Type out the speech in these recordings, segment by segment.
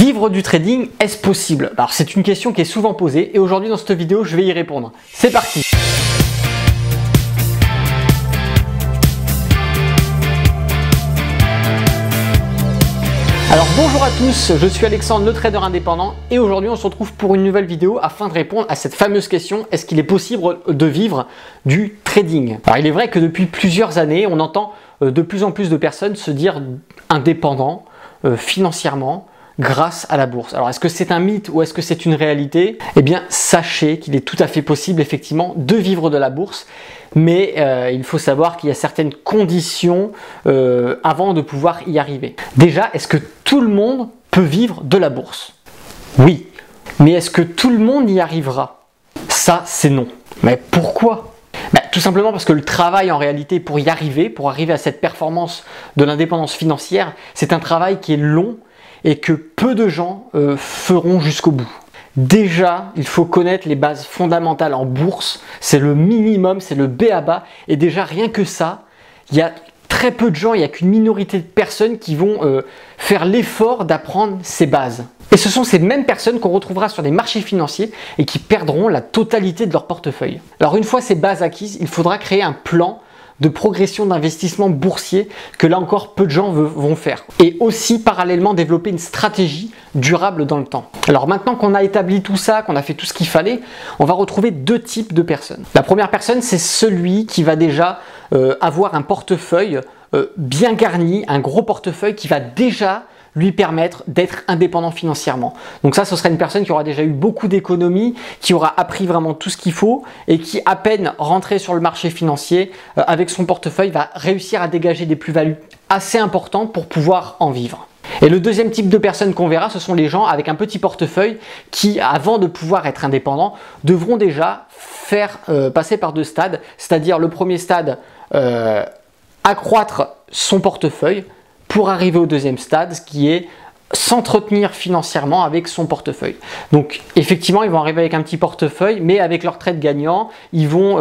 Vivre du trading, est-ce possible? Alors c'est une question qui est souvent posée et aujourd'hui dans cette vidéo je vais y répondre. C'est parti! Alors bonjour à tous, je suis Alexandre, le trader indépendant et aujourd'hui on se retrouve pour une nouvelle vidéo afin de répondre à cette fameuse question: est-ce qu'il est possible de vivre du trading? Alors il est vrai que depuis plusieurs années on entend de plus en plus de personnes se dire indépendants financièrement grâce à la bourse. Alors est-ce que c'est un mythe ou est-ce que c'est une réalité? Eh bien sachez qu'il est tout à fait possible effectivement de vivre de la bourse, mais il faut savoir qu'il y a certaines conditions avant de pouvoir y arriver. Déjà, est-ce que tout le monde peut vivre de la bourse? Oui, mais est-ce que tout le monde y arrivera? Ça, c'est non. Mais pourquoi? Tout simplement parce que le travail en réalité pour y arriver, pour arriver à cette performance de l'indépendance financière, c'est un travail qui est long et que peu de gens feront jusqu'au bout. Déjà, il faut connaître les bases fondamentales en bourse, c'est le minimum, c'est le b.a.-ba, et déjà rien que ça, il y a très peu de gens, il n'y a qu'une minorité de personnes qui vont faire l'effort d'apprendre ces bases. Et ce sont ces mêmes personnes qu'on retrouvera sur des marchés financiers et qui perdront la totalité de leur portefeuille. Alors une fois ces bases acquises, il faudra créer un plan de progression d'investissement boursier que là encore peu de gens vont faire. Et aussi parallèlement développer une stratégie durable dans le temps. Alors maintenant qu'on a établi tout ça, qu'on a fait tout ce qu'il fallait, on va retrouver deux types de personnes. La première personne, c'est celui qui va déjà avoir un portefeuille bien garni, un gros portefeuille qui va déjà lui permettre d'être indépendant financièrement. Donc ça, ce serait une personne qui aura déjà eu beaucoup d'économies, qui aura appris vraiment tout ce qu'il faut et qui, à peine rentré sur le marché financier, avec son portefeuille, va réussir à dégager des plus-values assez importantes pour pouvoir en vivre. Et le deuxième type de personnes qu'on verra, ce sont les gens avec un petit portefeuille qui, avant de pouvoir être indépendants, devront déjà faire passer par deux stades, c'est-à-dire le premier stade, accroître son portefeuille, pour arriver au deuxième stade, ce qui est s'entretenir financièrement avec son portefeuille. Donc effectivement, ils vont arriver avec un petit portefeuille, mais avec leur trade gagnant, ils vont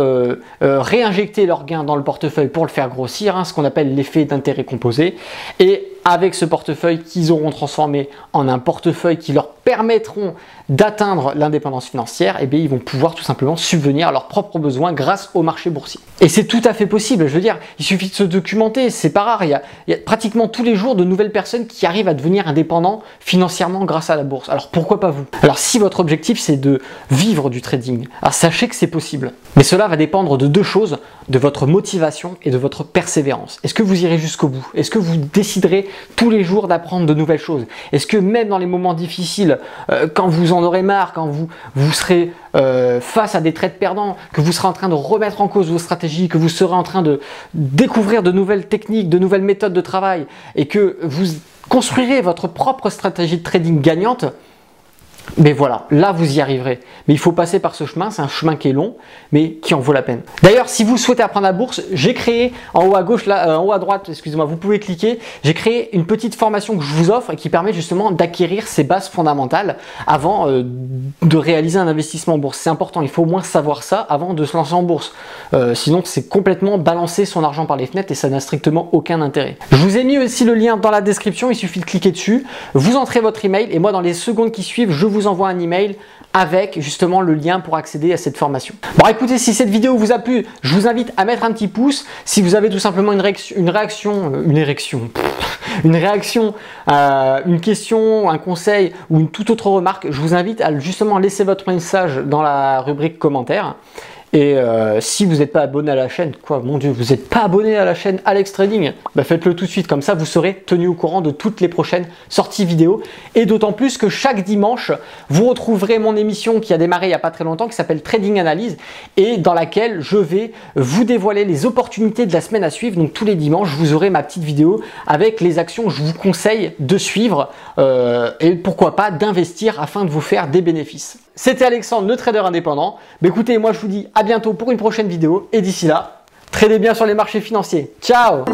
réinjecter leurs gains dans le portefeuille pour le faire grossir, ce qu'on appelle l'effet d'intérêt composé. Et avec ce portefeuille qu'ils auront transformé en un portefeuille qui leur permettront d'atteindre l'indépendance financière, et bien ils vont pouvoir tout simplement subvenir à leurs propres besoins grâce au marché boursier. Et c'est tout à fait possible, je veux dire, il suffit de se documenter, c'est pas rare, il y a pratiquement tous les jours de nouvelles personnes qui arrivent à devenir indépendants financièrement grâce à la bourse. Alors pourquoi pas vous? Alors si votre objectif c'est de vivre du trading, alors sachez que c'est possible. Mais cela va dépendre de deux choses, de votre motivation et de votre persévérance. Est-ce que vous irez jusqu'au bout? Est-ce que vous déciderez tous les jours d'apprendre de nouvelles choses? Est-ce que même dans les moments difficiles, quand vous en aurez marre, quand vous serez face à des trades perdants, que vous serez en train de remettre en cause vos stratégies, que vous serez en train de découvrir de nouvelles techniques, de nouvelles méthodes de travail et que vous construirez votre propre stratégie de trading gagnante, mais voilà, là vous y arriverez. Mais il faut passer par ce chemin, c'est un chemin qui est long, mais qui en vaut la peine. D'ailleurs, si vous souhaitez apprendre la bourse, j'ai créé en haut à gauche, là, en haut à droite, excusez-moi, vous pouvez cliquer. J'ai créé une petite formation que je vous offre et qui permet justement d'acquérir ces bases fondamentales avant de réaliser un investissement en bourse. C'est important, il faut au moins savoir ça avant de se lancer en bourse. Sinon, c'est complètement balancer son argent par les fenêtres et ça n'a strictement aucun intérêt. Je vous ai mis aussi le lien dans la description, il suffit de cliquer dessus. Vous entrez votre email et moi, dans les secondes qui suivent, je vous envoie un email avec justement le lien pour accéder à cette formation. Bon écoutez, si cette vidéo vous a plu, je vous invite à mettre un petit pouce. Si vous avez tout simplement une réaction, une question, un conseil ou une toute autre remarque, je vous invite à justement laisser votre message dans la rubrique commentaires. Et si vous n'êtes pas abonné à la chaîne, quoi, mon Dieu, vous n'êtes pas abonné à la chaîne Alex Trading, faites-le tout de suite, comme ça vous serez tenu au courant de toutes les prochaines sorties vidéo. Et d'autant plus que chaque dimanche, vous retrouverez mon émission qui a démarré il n'y a pas très longtemps, qui s'appelle Trading Analyse, et dans laquelle je vais vous dévoiler les opportunités de la semaine à suivre. Donc tous les dimanches, vous aurez ma petite vidéo avec les actions que je vous conseille de suivre et pourquoi pas d'investir afin de vous faire des bénéfices. C'était Alexandre, le trader indépendant. Écoutez, moi je vous dis à bientôt pour une prochaine vidéo et d'ici là, tradez bien sur les marchés financiers. Ciao!